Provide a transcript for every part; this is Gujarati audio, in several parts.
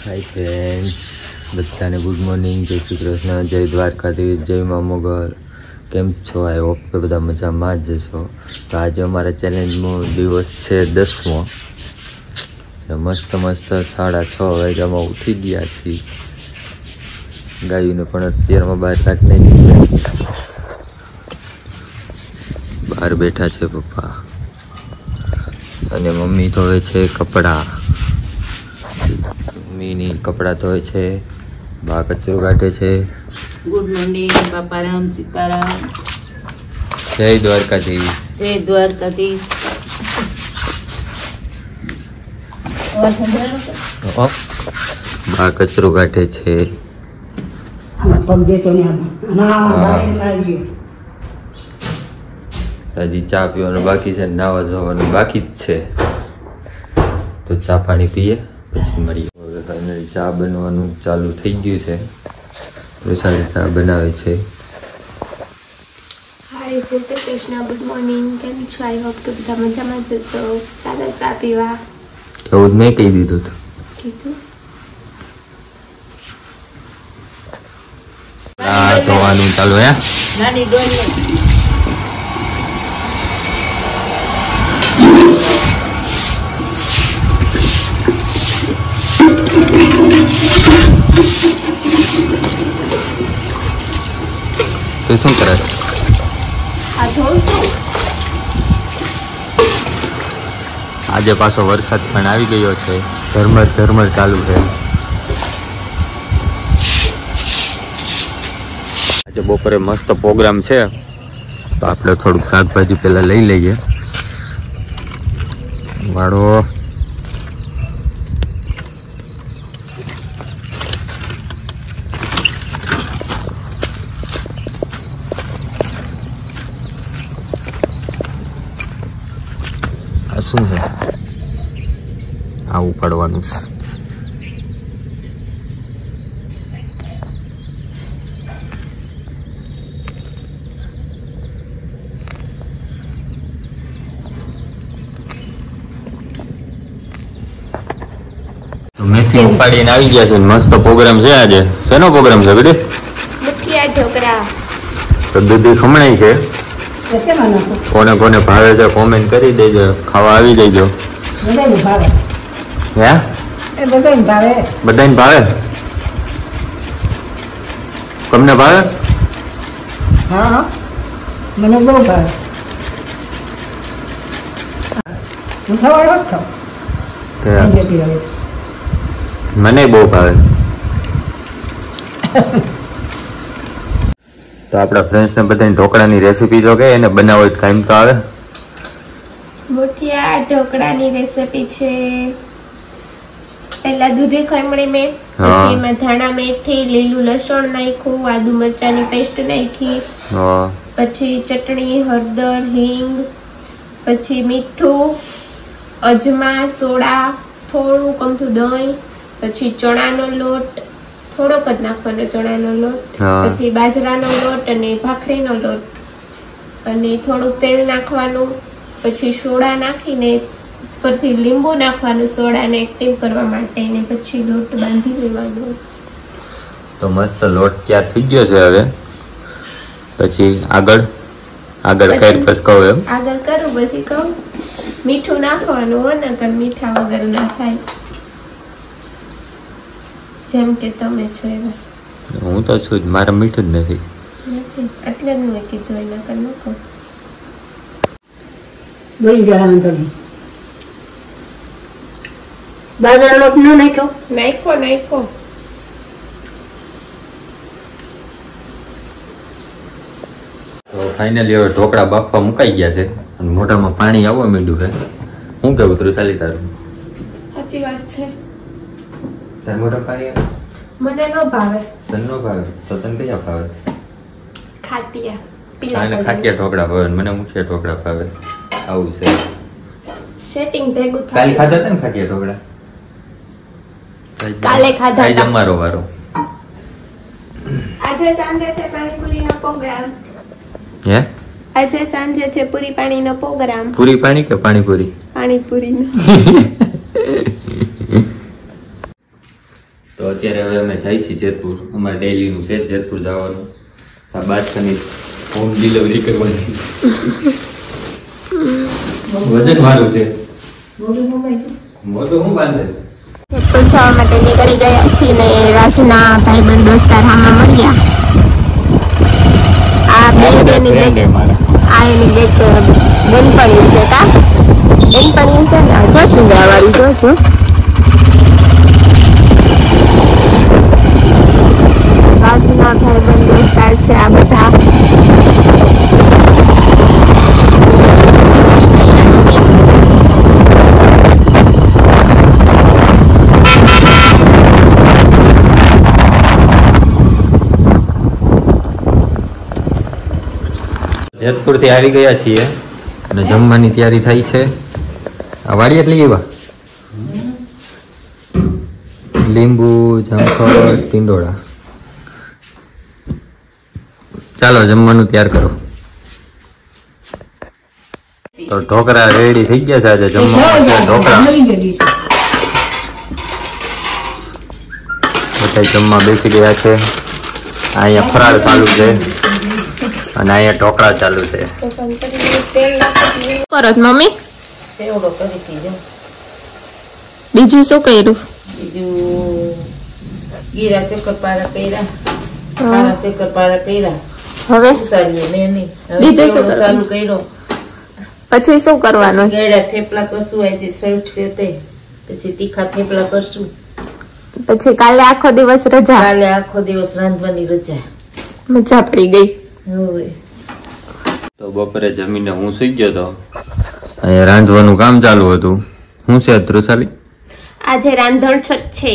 हाय फ्रेंड्स, बधाने गुड मॉर्निंग। जय श्री कृष्ण, जय द्वारकाधीश, जय मां मोगल। केम छो? आई होप के बधा मजामां ज छो। तो आज अमारा चैलेंज में दिवस है 10मो। मस्त मस्त 6:30 वाग्यामां उठी गया छी। गायों ने पण अत्यारमां बहार काढी नाखी। बहार बैठा छे पप्पा अने मम्मी धोवे छे कपड़ा। मम्मी कपड़ा धोए छे, बा कचरो काढे छे। गुड मॉर्निंग बापा राम, सीताराम, जय द्वारकाधीश, जय द्वारकाधीश। बा कचरो काढे छे। हजी चा पीवानुं बाकी छे, नावा धोवानुं बाकी ज छे। तो चा पाणी पीए પછી મળીએ। હવે ફાઇનલી ચા બનવાનું ચાલુ થઈ ગયું છે। વૈશાલી ચા બનાવે છે। हाय, जय श्री कृष्ण, गुड मॉर्निंग। केम छो? आई होप के બધા મજામાં જ હશો। ચાલો ચા પીવા। એવું મેં કહી દીધું હતું। કીધું આ ધોવાનું ચાલુ હે। નાની ડોલી તો શું કરસ? આ ધોઉં છું। આજે પાછો વરસાદ પણ આવી ગયો છે। ઝરમર ઝરમર ચાલુ છે। આજે બપોરે મસ્ત પ્રોગ્રામ છે, તો આપણે થોડુંક શાકભાજી પહેલા લઈ લઈએ। વાળો શું છે? આવું પડવાનું છે। મેથી ઉપાડીને આવી ગયા છે। મસ્ત પ્રોગ્રામ છે આજે। શેનો પ્રોગ્રામ છે બેટી? મુઠિયા ઢોકળા। તો દૂધી ખમણાઈ છે। કોને કોને ભાવે છે કોમેન્ટ કરી દેજો। ખાવા આવી જજો। હે? બધાને ભાવે? તમને ભાવે? હા, મને બહુ ભાવે। મને બહુ ભાવે। તો આપણા ફ્રેન્ડ્સ ને બધાને ઢોકળાની રેસીપી તો કે એને બનાવો જ કાંઈ તો આવે। મુઠિયા ઢોકળાની રેસીપી છે। પહેલા દૂધી ખમણી મેં, પછી એમાં ધાણા મેથી, લીલું લસણ નાખ્યું, આદુ મરચાની પેસ્ટ નાખી, પછી ચટણી, હળદર, હિંગ, પછી મીઠું, અજમા, સોડા, થોડું કમથું દહીં, પછી ચણાનો લોટ થોડોક જ નાખવાનો, ચણાનો લોટ, પછી બાજરાનો લોટ અને ભાખરીનો લોટ, અને થોડુંક તેલ નાખવાનું, પછી સોડા નાખીને ઉપરથી લીંબુ નાખવાનું સોડાને એક્ટિવ કરવા માટે, ને પછી લોટ બાંધી લેવાનો। તો મસ્ત લોટ તૈયાર થઈ ગયો છે। હવે પછી આગળ કઈ પછી કહું એમ? આગળ કરું પછી કહું। મીઠું નાખવાનું હો, નકર મીઠા વગર ના થાય। જેમ કે તમે છો એવા। હું તો છું જ, મારે મીઠું જ નથી। એટલે જ મેં કીધું એના કર નાખો। બાજરાનો લોટ ન નાખ્યો? નાખો। તો ફાઇનલી હવે ઢોકળા બાફવા મુકાઈ ગયા છે અને મોઢામાં પાણી આવવા માંડ્યું છે। શું કેવું ત્રુશાલી તારું? સાચી વાત છે। તાર મોઢા પાણી આવે? મને ન ભાવે। તને ન ભાવે? તો તને કયા ભાવે? ખાટિયા, ખાટિયા ઢોકળા ભાવે, મને મુઠિયા ઢોકળા ભાવે। આવું છે સેટિંગ ભેગું થાય। કાલે ખાધા હતા ને ખાટિયા ઢોકળા? કાલે ખાધા હતા। તમારો વારો। આજે સાંજે છે પાણીપુરીનો પ્રોગ્રામ। હે? આજે સાંજે છે પૂરી પાણીનો પ્રોગ્રામ। પૂરી પાણી કે પાણીપુરી? પાણીપુરીનો। તો અત્યારે હવે અમે જાય છીએ જેતપુર. અમારે ડેઈલીનું છે જેતપુર જવાનું. આ બાદશાહની હોમ ડિલિવરી કરવાની. વજન મારું છે મોટું હું બાંધે. જેતપુર જવા માટે નીકળી ગયા છીએ ને રાજના ભાઈબંધ દોસ્તાર હામાં મળ્યા. આ બેની બેગ આ એની બેગ બેનપણી છે કા બેનપણી છે ને જોશું વાળી જોજો. રાજના ભાઈબંધ દોસ્તાર છે આ બધા. જેતપુર થી આવી ગયા છીએ અને જમવાની તૈયારી થઈ છે. આ વાડી એટલે એવા લીંબુ જામફળ ટીંડોળા. ચાલો જમવાનું તૈયાર કરો. તો ઢોકળા રેડી થઈ ગયા છે. આજે જમવાનું છે ઢોકળા. બધા જમવા બેસી ગયા છે. અહીંયા ફરાળ ચાલુ છે અને અહીંયા ઢોકળા ચાલુ છે. કરો મમ્મી સેવડો કરી છે. બીજું શું કર્યું? બીજું ગીરા ચક્કરપારા કર્યા, ખારા ચક્કરપારા કર્યા. હવે ઉસારીએ મેં નહીં. હવે બીજું શું સેવડો ચાલુ કર્યો. પછી શું કરવાનું? ગળ્યા થેપલા કરશું. આજે શર્ટ છે તે પછી તીખા થેપલા કરશું. પછી કાલે આખો દિવસ રજા. કાલે આખો દિવસ રાંધવાની રજા. મજા પડી ગઈ. હવે તો બપોરે જમીને હું સુઈ ગયો તો અહીંયા રાંધવાનું કામ ચાલુ હતું. શું છે ધ્રુસાલી? આજે રાંધણ છઠ છે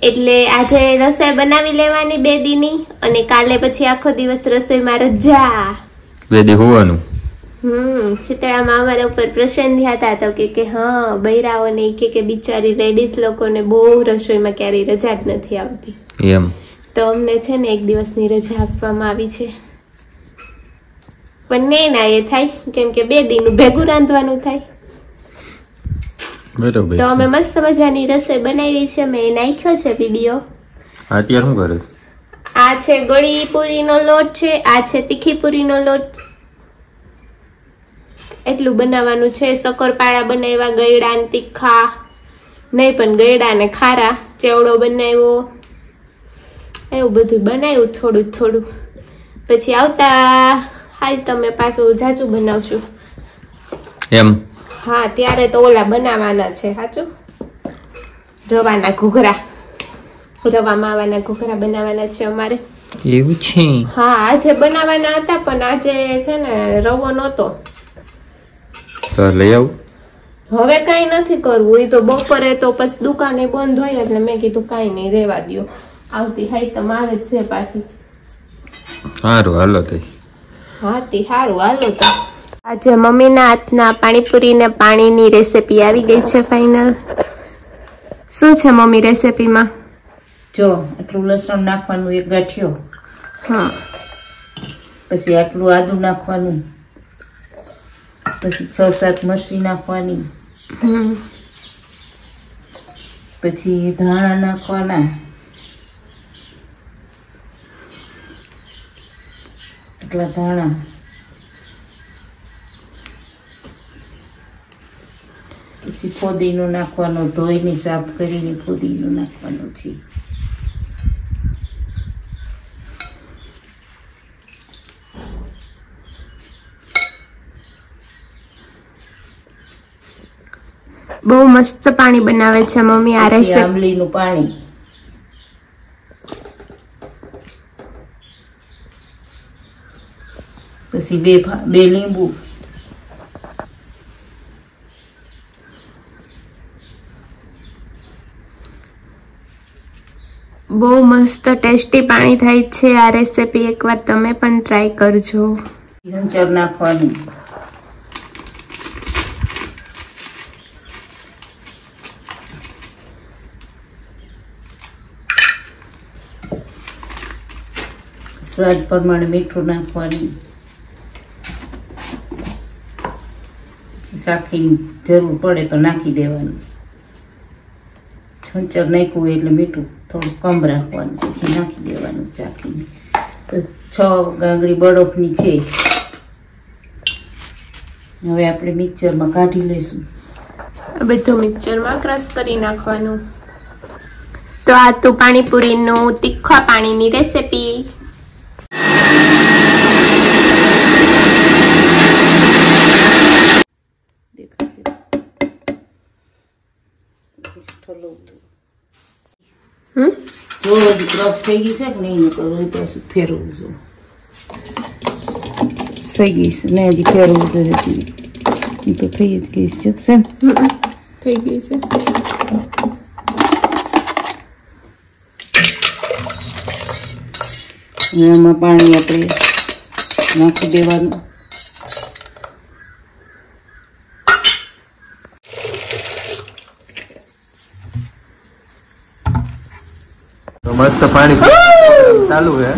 એટલે આજે રસોઈ બનાવી લેવાની 2 દીની અને કાલે પછી આખો દિવસ રસોઈમાં રજા. 2 દી હોવાનું. શીતળામાં અમારા ઉપર પ્રસન્ન થયા હતા તો કે હા બૈરાઓને કે બિચારી લેડીઝ લોકોને બહુ રસોઈમાં ક્યારેય રજા જ નથી આવતી એમ. તો અમને છે ને 1 દિવસની રજા આપવામાં આવી છે. પણ નહીં ના એ થાય કેમ કે 2 દીનું ભેગું રાંધવાનું થાય. બરોબર. તો અમે મસ્ત મજાની રસોઈ બનાવી છે. મેં નાખ્યો છે વિડીયો. અત્યારે શું કરે છે? આ છે ગળી પૂરીનો લોટ છે. આ છે તીખી પૂરીનો લોટ. એટલું બનાવવાનું છે. શક્કરપારા બનાવ્યા, ગયડા ને તીખા નહીં પણ ગયડા ને ખારા. ચેવડો બનાવ્યો. એવું બધું બનાવ્યું થોડું થોડું. પછી આવતા હાલ તમે પાછું જાજુ બનાવશું એમ. હા ત્યારે તો ઓલા બનાવવાના છે સાચું. રવાના ઘૂઘરા, રવા માવાના ઘૂઘરા બનાવવાના છે અમારે. એવું છે? હા આજે બનાવવાના હતા પણ આજે છે ને રવો નહોતો. તો લઈ આવું. હવે કઈ નથી કરવું. એ તો બપોરે તો પછી દુકાને બંધ હોય એટલે મેં કીધું કઈ નહીં રેવા દ્યો. આવતી હાઈ તમ આવે જ છે પાછી. સારું હાલો થઈ. હા તે સારું હાલો તો. આજે મમ્મીના હાથના પાણીપુરી ને પાણીની રેસીપી આવી ગઈ છે ફાઇનલ. શું છે મમ્મી રેસીપીમાં? જો આટલું લસણ નાખવાનું 1 ગાંઠિયો. હા પછી આટલું આદુ નાખવાનું. પછી 6-7 મરચી નાખવાની. પછી ધાણા નાખવાના. એટલા ધાણા. પછી ફોદીનો નાખવાનો. ધોઈને સાફ કરીને ફોદીનો નાખવાનો છે. બહુ મસ્ત પાણી બનાવે છે મમ્મી આ રેસીપી. આંબલીનું પાણી. પછી 2 લીંબુ. બહુ મસ્ત ટેસ્ટી પાણી થાય છે આ રેસીપી. એકવાર તમે પણ ટ્રાય કરજો. હંચર નાખવાનું. સ્વાદ પ્રમાણે મીઠું નાખવાનું. શાખીની જરૂર પડે તો નાખી દેવાનું. હંચર નાખ્યું એટલે મીઠું થોડું કમ રાખવાનું, પછી નાખી દેવાનું ચાખીને. તો 6 ગાંગડી બરફની છે. હવે આપણે મિક્સરમાં કાઢી લઈશું. બધું મિક્સરમાં ક્રશ કરી નાખવાનું. તો આ તો પાણીપુરીનું તીખા પાણીની રેસીપી. જો હજી ક્રશ થઈ ગઈ છે કે નહીં કરવું પછી ફેરવવું જોઈએ. થઈ ગઈ છે ને હજી ફેરવવું જોઈએ. એ તો થઈ જ ગઈ છે. થઈ ગઈ છે. એમાં પાણી આપણે નાખી દેવાનું. मस्त पानी चालू है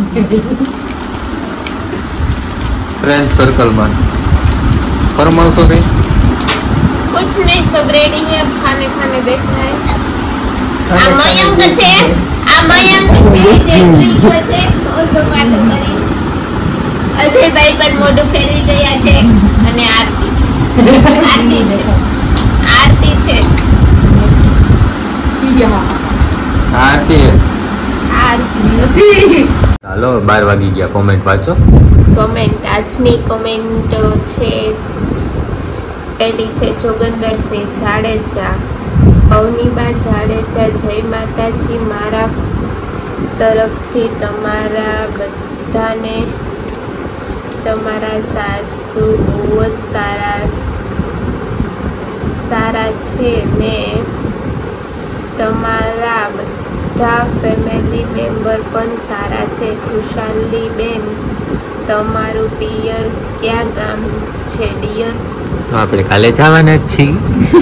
फ्रेंड सर्कल में फरमाओ तो नहीं कुछ नहीं, सब रेडी है. अब खाने खाने बैठना है. आ मयंक छे जे સુઈ ગયો છે. ઓસો વાતો કરી. અજયભાઈ પણ મોઢું ફેરવી ગયા છે. અને આરતી છે. ચાલો 12 વાગી ગયા. કોમેન્ટ વાંચો. કોમેન્ટ આજની કોમેન્ટ છે, પહેલી છે જોગંદરસિંહ જાડેજા. અવનીબા જાડેજા, જય માતાજી. મારા તરફથી તમારા બધાને, તમારા સાસુ બહુ જ સારા છે ને તમારા બધા ફેમિલી મેમ્બર પણ સારા છે. ખુશાલી બેન, તમારું પિયર ક્યાં ગામ છે ડિયર? તો આપણે કાલે જવાના જ છીએ.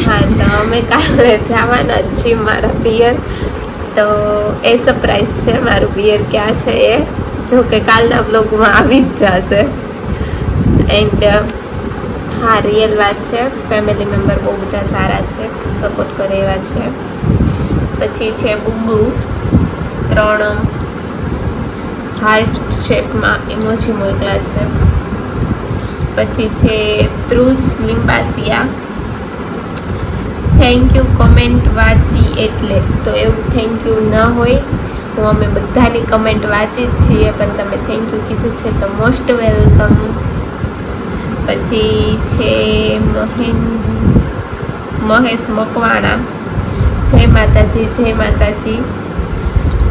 હા, તો અમે કાલે જવાના જ છીએ મારા પિયર. તો એ સરપ્રાઈઝ છે મારું પિયર ક્યાં છે એ. જો કે કાલના બ્લોગમાં આવી જ જશે. એન્ડ હા, રિયલ વાત છે. ફેમિલી મેમ્બર બહુ બધા સારા છે, સપોર્ટ કરે એવા છે. પછી છે બુમ્બુ, 3 હાર્ટ શેપમાં ઇમોજી મોકલા છે. પછી છે ત્રુસ લિંબાસિયા, થેન્ક યુ કમેન્ટ વાંચી એટલે. તો એવું થેન્ક યુ ન હોય, હું અમે બધાની કમેન્ટ વાંચી જ છીએ, પણ તમે થેન્ક યુ કીધું છે તો મોસ્ટ વેલકમ. પછી છે મહેશ મકવાણા, જય માતાજી જય માતાજી.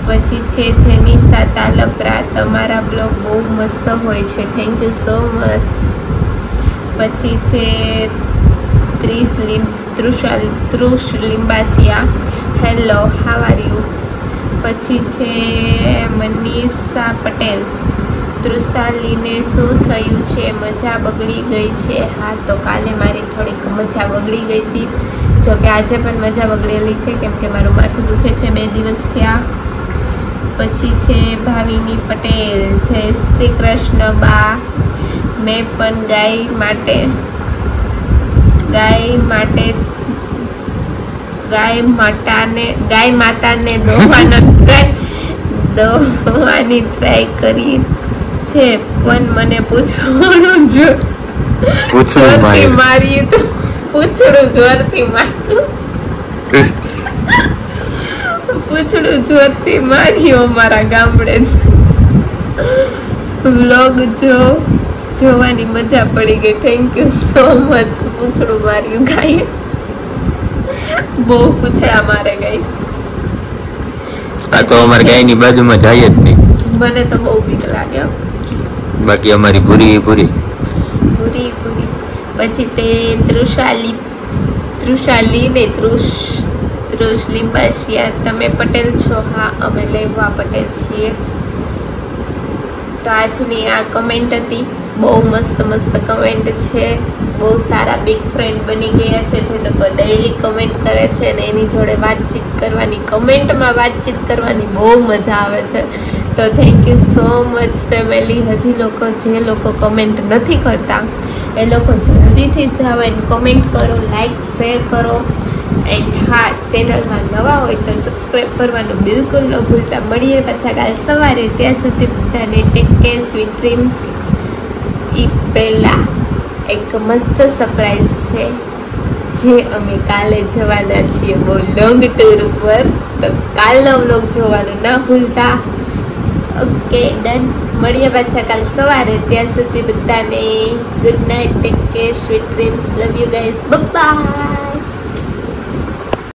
પછી છે જેનિસા તાલપરા, તમારા બ્લોગ બહુ મસ્ત હોય છે, થેન્ક યુ સો મચ. પછી છે Trush Limbasiya, hello how are you. પછી છે મનીષા પટેલ, તૃષાલીને શું થયું છે? મજા બગડી ગઈ છે? હા, તો કાલે મારી થોડીક મજા બગડી ગઈ હતી. જોકે આજે પણ મજા બગડેલી છે, કેમ કે મારું માથું દુખે છે 2 દિવસ થયા. પછી છે ભાવિની પટેલ, જય શ્રી કૃષ્ણ બા. મેં પણ ગાય માતાને દોવાની ટ્રાય કરી છે, પણ મને પૂછડું જોરથી માર્યું તો પૂછડું જોરથી માર્યું અમારા ગામડે. વ્લોગ જોવાની મજા પડી ગઈ, થેન્ક યુ સો મચ. પૂછડું માર્યું ગાય, બહુ પૂછડા મારે ગઈ. આ તો અમારી ગાયની બાજુમાં જાય જ નહીં. મને તો બહુ બીક લાગે. બાકી અમારી પૂરી. પછી તે તૃષાલી ને તૃષ લિંબાસિયા, તમે પટેલ છો? હા, અમે લેવા પટેલ છીએ. તો આજની આ કમેન્ટ હતી. બહુ મસ્ત કમેન્ટ છે. બહુ સારા બિગ ફ્રેન્ડ બની ગયા છે, જે લોકો ડેઈલી કમેન્ટ કરે છે અને એની જોડે વાતચીત કરવાની, કમેન્ટમાં વાતચીત કરવાની બહુ મજા આવે છે. તો thank you so much family. હજી જે લોકો કમેન્ટ નથી કરતા એ લોકો જલ્દીથી જાઓ અને કમેન્ટ કરો, લાઈક શેર કરો. એન્ડ હા, ચેનલમાં નવા હોય તો સબસ્ક્રાઈબ કરવાનું બિલકુલ ન ભૂલતા. મળીએ પાછા કાલ સવારે. ત્યાં સુધી બધાને ટેક કેર, સ્વીટ ડ્રીમ્સ. એ પહેલાં એક મસ્ત સરપ્રાઈઝ છે જે અમે કાલે જવાના છીએ બહુ લોંગ ટૂર ઉપર, તો કાલનો વ્લોગ જોવાનું ના ભૂલતા. Okay done. મળીએ પાછા કાલ સવારે. ત્યાં સુધી બધાને good night, take care, sweet dreams. Love you guys. By.